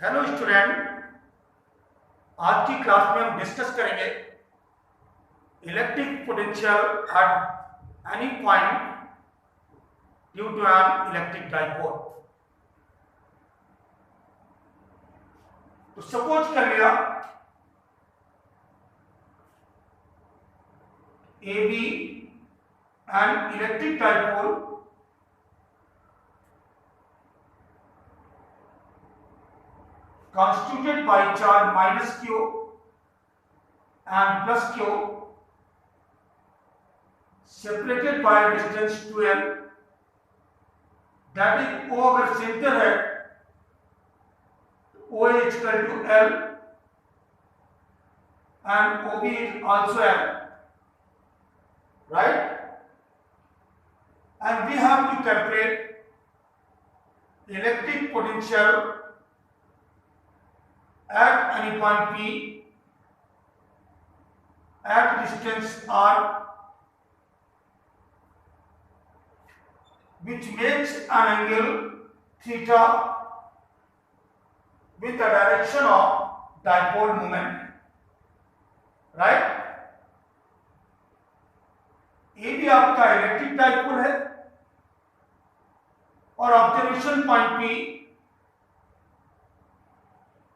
Hello student, आज की class में हम डिस्कस करेंगे electric potential at any point due to an electric dipole. तो सपोज कर लिया A B an electric dipole constituted by charge minus q and plus q separated by a distance 2l, that is O अगर centre है तो O is equal to L and OB is also L, right? And we have to calculate electric potential at any point P at distance R, which makes an angle theta with the direction of dipole moment, right? ये भी आपका electric dipole है और observation point P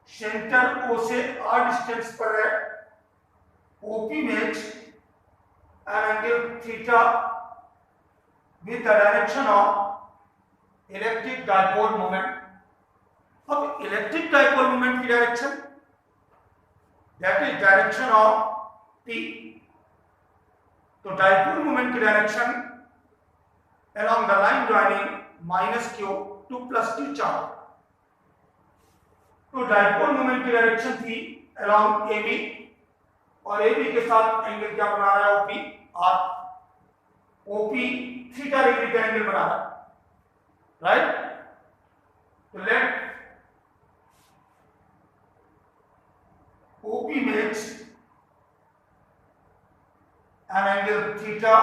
centre O से R distance पर है। OP makes an angle theta with the direction of electric dipole moment. अब electric dipole moment की direction that is direction of P, तो डाइपोल मोमेंट की direction along the line joining minus q to plus q charge. तो dipole moment की direction थी along AB और AB के साथ एंगल क्या बना रहा है OP R, OP theta degree का एंगल बना रहा है, राइट? तो late OP makes an angle theta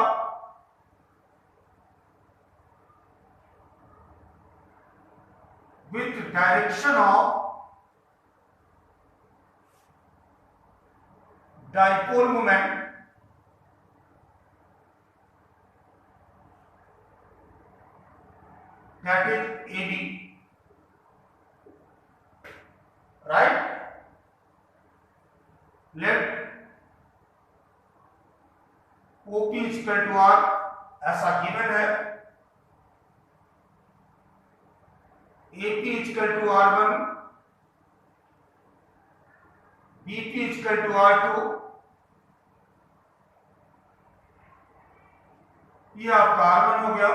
with direction of dipole moment that is AB, right? Let OP is equal to R ऐसा गिवन है, AP is equal to R1, BP is equal to R2, ये आपका R1 हो गया,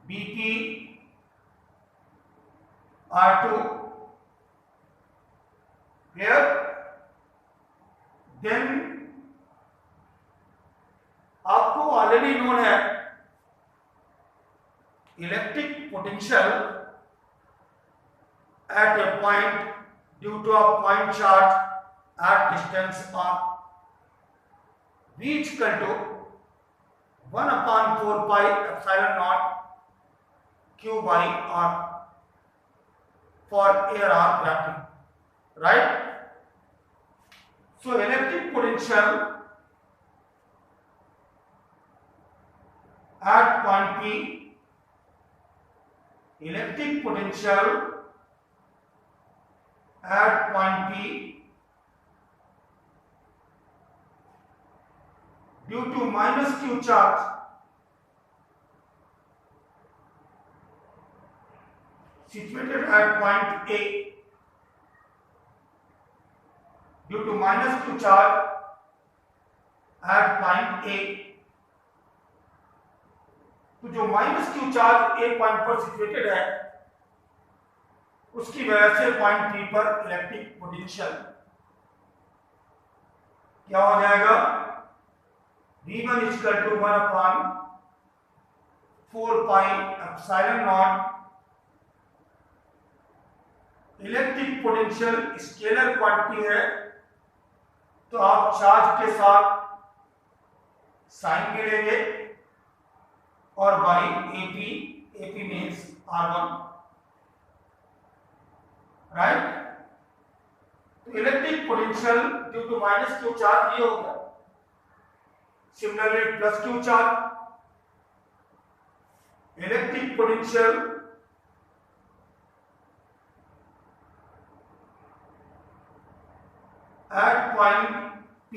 BP R2 clear. Then आपको already known है electric potential at a point due to a point charge at distance r, v equal to 1/4 pi epsilon naught q by r for air r vacuum, right? So electric potential at point P, electric potential at point P due to minus q charge situated at point A, due to minus q charge at point A, तो जो minus Q charge A point पर situated है उसकी वजह से point P पर electric potential क्या हो जाएगा, V1 equal to 1/4 pi epsilon nought. Electric potential scalar quantity है तो आप चार्ज के साथ साइन भी लेंगे और by AP, AP means R1, right. तो electric potential due to minus Q charge ये हो गया। Similarly plus q charge, electric potential at point P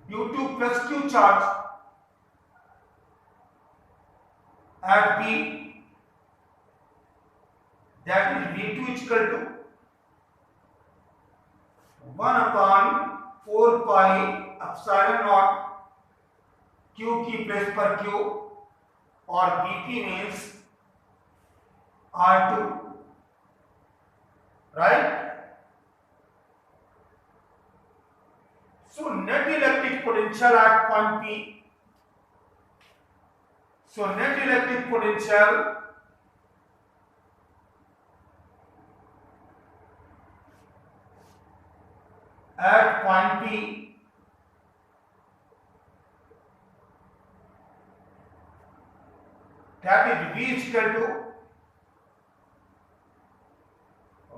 due to plus Q charge at P, that is V2 is equal to 1 upon 4 pi epsilon naught Q की place पर Q और BP means R2, right? So net electric potential at point P. So net electric potential at point P that is V is equal to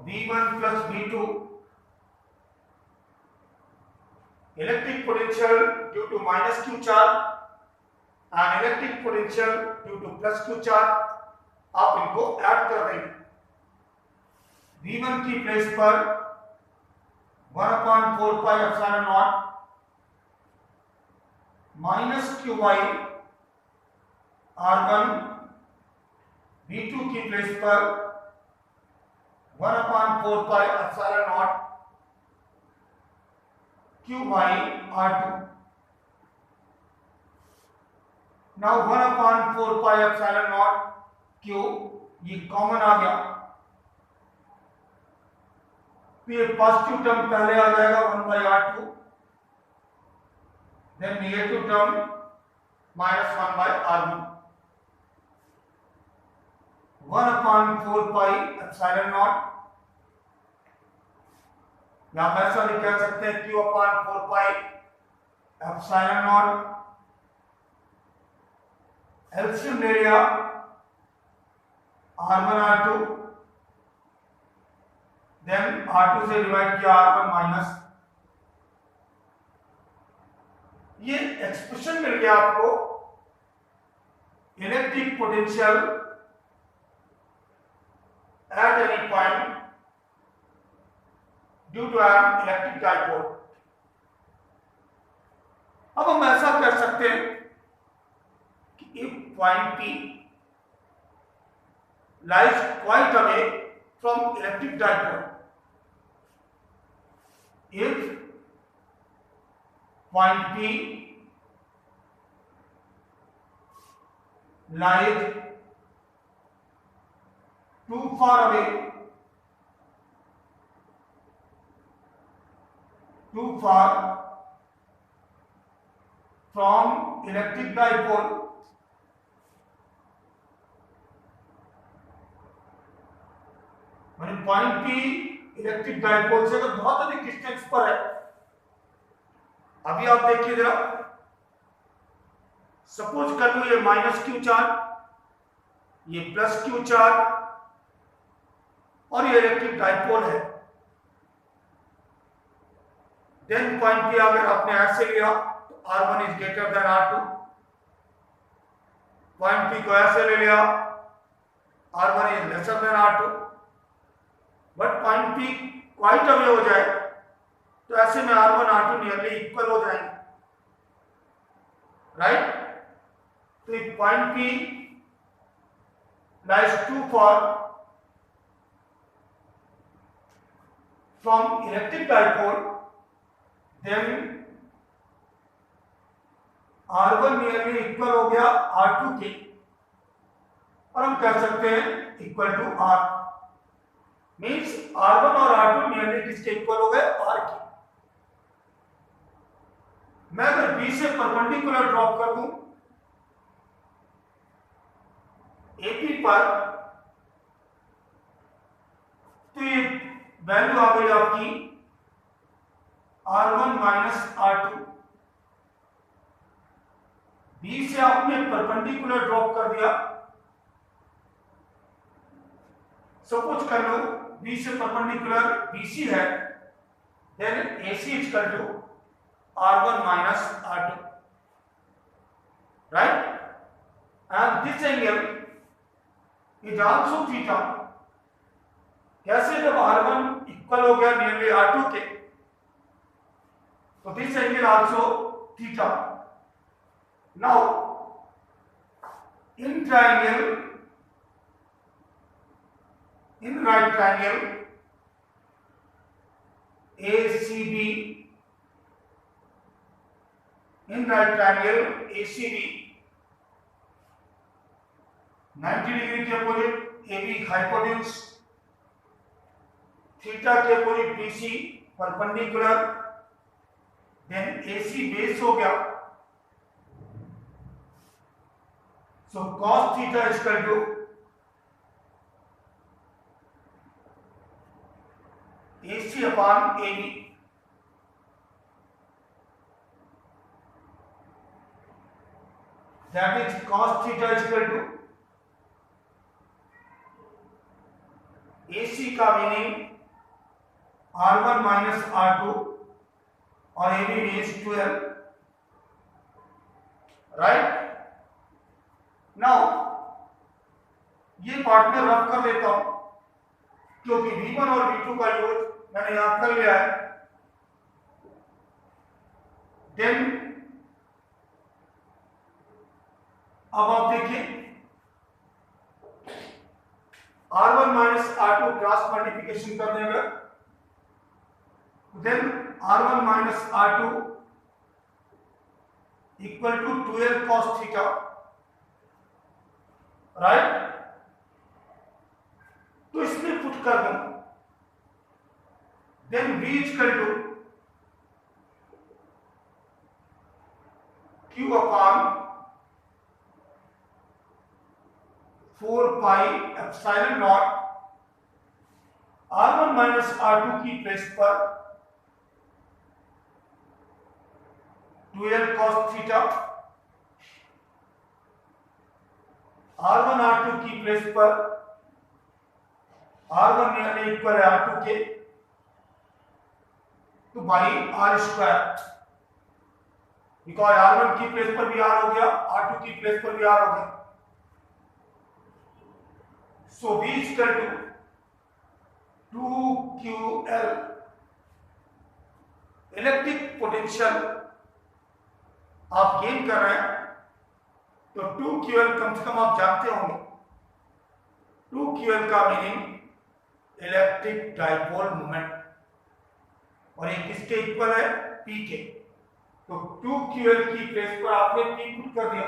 V1 plus V2. Electric potential due to minus Q charge and electric potential due to plus Q charge, आप इनको add कर देंगे। V1 की place पर 1/4 pi epsilon not minus Q by R1, V2 की place पर 1/4 pi epsilon not Q by R2. Now 1/4 pi epsilon naught Q ये common आ गया, तो ये पॉजिटिव टर्म पहले आ जाएगा 1 by R2, then negative term -1 by R1। 1/4 pi epsilon naught या आप ऐसा भी कह सकते हैं Q/4 pi epsilon not, LCM ले लिया R1 R2, देन R2 से डिवाइड किया R1 माइनस, ये एक्सप्रेशन मिल गया आपको electric potential at any point due to an electric dipole. अब हम ऐसा कर सकते हैं कि if point P lies quite away from electric dipole, if point P lies too far away, too far from electric dipole, माने point P electric dipole से अगर बहुत अधिक डिस्टेंस पर है। अभी आप देखिए जरा, सपोज कर लो ये माइनस Q चार्ज, ये प्लस Q चार्ज और ये इलेक्ट्रिक डाइपोल है। देन पॉइंट P अगर आपने ऐसे लिया तो R1 is greater than R2, point P को ऐसे ले लिया R1 is lesser than R2, but point P quite away हो जाए तो ऐसे में R1 R2 नियरली इक्वल हो जाएंगे, राइट। तो if point P lies too far from electric dipole, then R1 nearly equal हो गया R2 के, और हम कह सकते हैं equal to R, means R1 और R2 नियरली किसके इक्वल हो गए, R के। मैं अगर B से परपेंडिकुलर ड्रॉप कर दूं AP पर, तो ये वैल्यू आ गई आपकी R1 माइनस R2। B से आपने परपेंडिकुलर ड्रॉप कर दिया सपोज कर लो बी से परपेंडिकुलर बीसी है, then AC equal to R1 minus R2, right, and this angle is also theta. कैसे? जब R1 इक्वल हो गया नियरली R2 के, तो this angle also theta. Now in triangle, in right triangle ACB, in right triangle ACB 90 degree के opposite AB hypotenuse, theta के opposite BC perpendicular, then AC base हो गया, so cos theta is equal to AC upon AB, that is cos theta is equal to AC का meaning R1 minus R2 और AB means 12, right. Now ये part में rough कर देता हूं क्योंकि V1 और V2 का यूज मैंने यहां कर लिया है। देन अब आप देखिए R1 minus R2 cross multiplication कर देंगे, then R1 minus R2 equal to 12 cos theta, right. तो इसमें पुट कर दूं, then V equal to Q upon 4 pi epsilon nought R1 minus R2 की प्लेस पर 12 cos थीटा, R1 R2 की place पर R1 नियरली इक्वल है R2 के, तो by R square, because R1 की प्लेस पर भी R हो गया, R2 की प्लेस पर भी R हो गया। So V equal to 2QL, electric potential आप गेन कर रहे हैं, तो 2QL कम से कम आप जानते होंगे, 2QL का मीनिंग इलेक्ट्रिक डाइपोल मोमेंट, और ये किसके इक्वल है? P के। तो 2QL की प्लेस पर आपने P पुट कर दिया,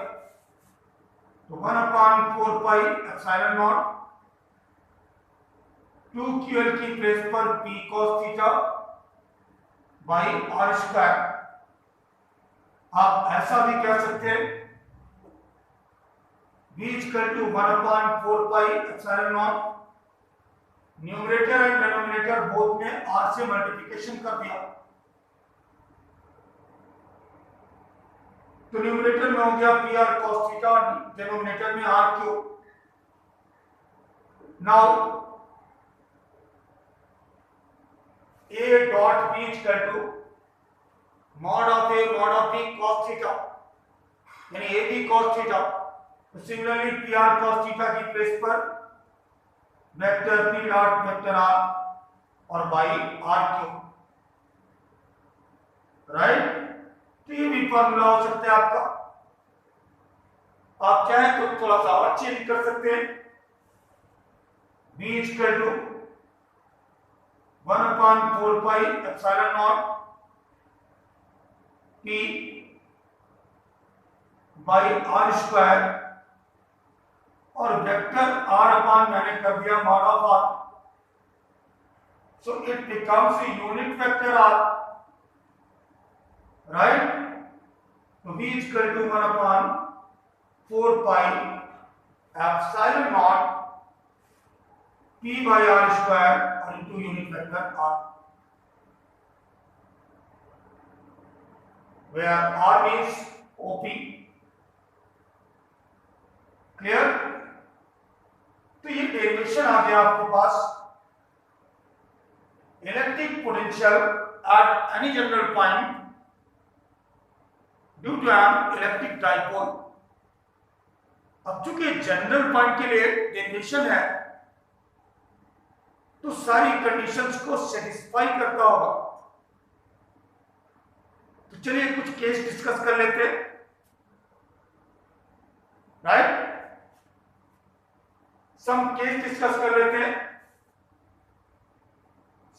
तो 1/4 पाई एप्सिलॉन नॉट 2QL की प्लेस पर P cos theta by R square. आप ऐसा भी कह सकते हैं V equal to 1/4 pi epsilon nought, numerator and denominator both में R से मल्टीप्लिकेशन कर दिया, तो न्यूमरेटर में हो गया PR cos थीटा और डिनोमिनेटर में R cube. Now A dot B equal to mod of A mod of B cos theta, यानी AB cos थीटा। तो सिमिलरली PR cos थीटा की प्लेस पर vector P dot vector R और by R cube, right. तो ये भी formula हो सकता है आपका। आप चाहें तो थोड़ा सा और चेंज कर सकते हैं, B equal to 1/4 pi epsilon naught P by R square, और वेक्टर R अपॉन मैंने कर दिया mod of R, so it becomes a unit vector R, right. तो V equal to 1/4 pi epsilon naught P by R square और into unit vector R, where R means OP, clear. तो ये derivation आ गया आपके पास electric potential at any general point due to an electric dipole. अब चूंकि general point के लिए डेरिवेशन है तो सारी कंडीशंस को सेटिस्फाई करता होगा। तो चलिए कुछ केस डिस्कस कर लेते हैं, राइट। सम केस डिस्कस कर लेते हैं।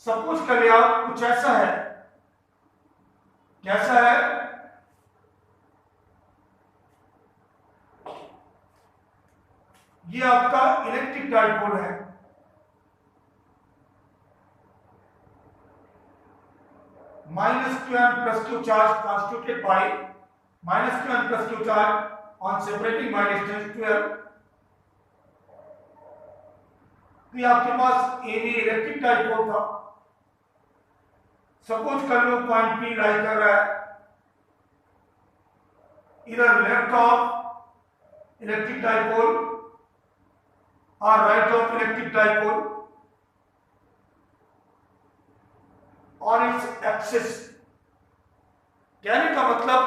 सपोज कर लिया कुछ ऐसा है, कैसा है, ये आपका इलेक्ट्रिक डाइपोल है, -q and plus q charge constituted by -q and plus q charge on separating by distance 12। तो आपके पास AB इलेक्ट्रिक डाइपोल था। सपोज कर लो पॉइंट P लाई कर रहा है इधर लेफ्ट ऑफ इलेक्ट्रिक डाइपोल और राइट ऑफ इलेक्ट्रिक डाइपोल और इट्स एक्सिस। कहने का मतलब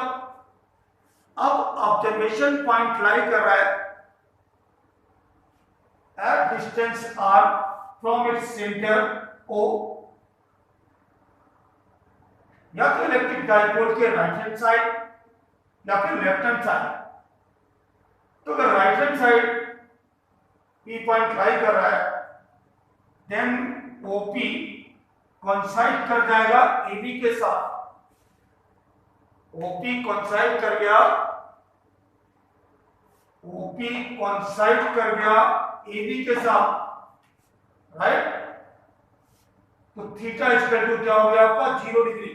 अब ऑब्जर्वेशन पॉइंट लाई कर रहा है eight distance r from its centre O, या तो इलेक्ट्रिक डाइपोल के राइट हैंड साइड या फिर लेफ्ट हैंड साइड। तो अगर right hand side P point लाई कर रहा है देन OP कोइंसाइड कर जाएगा AB के साथ। OP कोइंसाइड कर गया, OP कोइंसाइड कर गया AB के साथ, राइट। तो थीटा इक्वल टू क्या हो गया आपका 0 degree.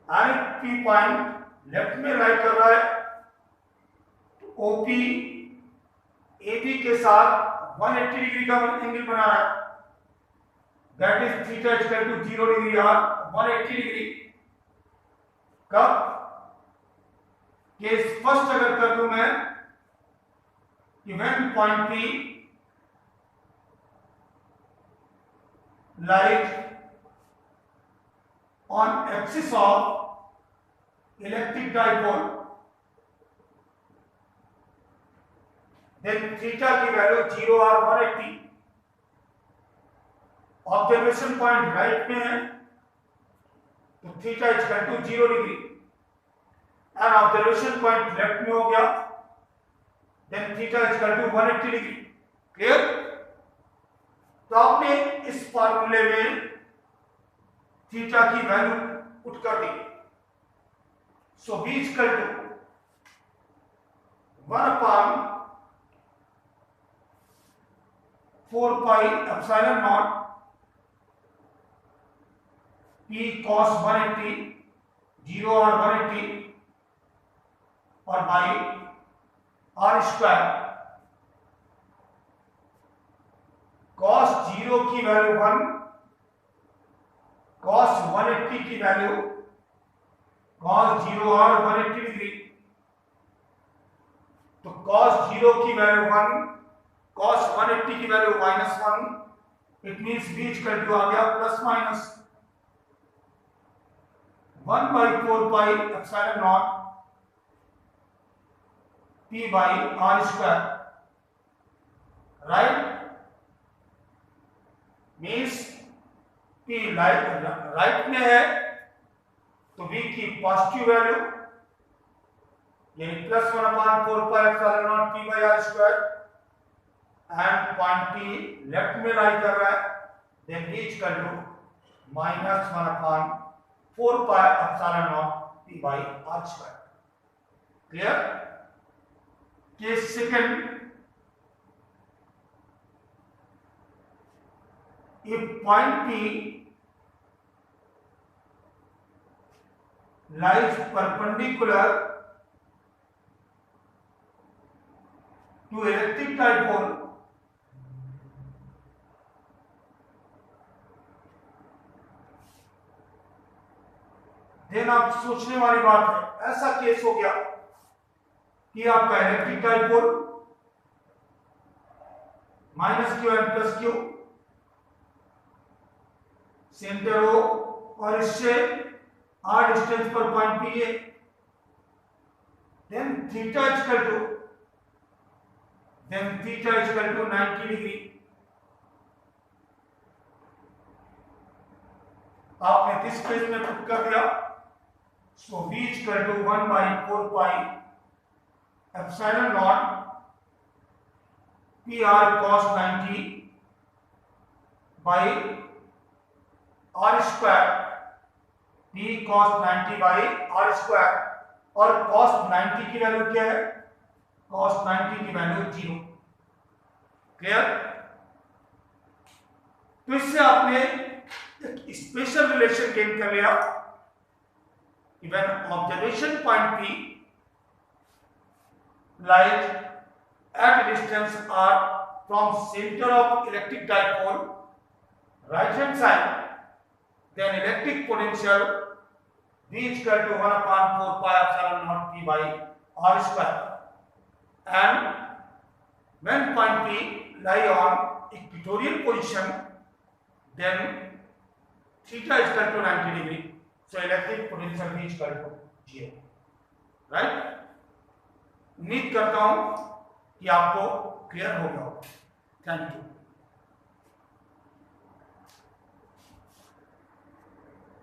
And P point left में लाई कर रहा है तो OP AB के साथ 180 डिग्री का एंगल बना रहा है। That is theta is equal to 0 degree or 180 degree. कब केस फर्स्ट अगर कर दूं मैं कि when point P lies on axis of electric dipole, then theta की वैल्यू 0 और 180। ऑब्जर्वेशन पॉइंट राइट में है तो theta equal to 0 degree and observation point left में हो गया then theta equal to 180 degree. Clear. तो आपने इस फार्मूले में थीटा की वैल्यू पुट कर दी। So v equal to 1/4 pi epsilon naught P cos 180 0 और 180 और बाई r स्क्वायर। cos 0 की वैल्यू 1, cos 180 की वैल्यू cos 0 और 180 डिग्री। तो cos 0 की वैल्यू 1, cos 180 की value -1। It means v equal to आ गया plus minus 1/4 pi epsilon naught P by r square, right. Means P right में है तो v की पॉजिटिव वैल्यू यानी plus 1/4 pi epsilon naught P by r square and point P left में lie कर रहा है then v equal to -1/4 pi epsilon naught P by r square. Clear. Case second, if point P lies perpendicular to electric dipole, then आप सोचने वाली बात है ऐसा केस हो गया कि आपका electric dipole minus q and plus q, center O और इससे आर डिस्टेंस पर point P A, then theta is equal to 90 degree. आपने दिस केस में पुट कर दिया, सो v is equal to 1 by 4 pi epsilon naught PR cos 90 by r square, p cos 90 by r square, और cos 90 की value क्या है? cos 90 की value 0। Clear? तो इससे आपने एक स्पेशल रिलेशन गेन कर लिया। Even observation point P lies at a distance r from center of electric dipole right hand side, then electric potential V is equal to 1 upon 4 pi epsilon naught P by r square, and when point P lie on equatorial position, then theta is equal to 90 degree, so electric potential V is equal to 0, right? उम्मीद करता हूं कि आपको clear हो गया हो। Thank you.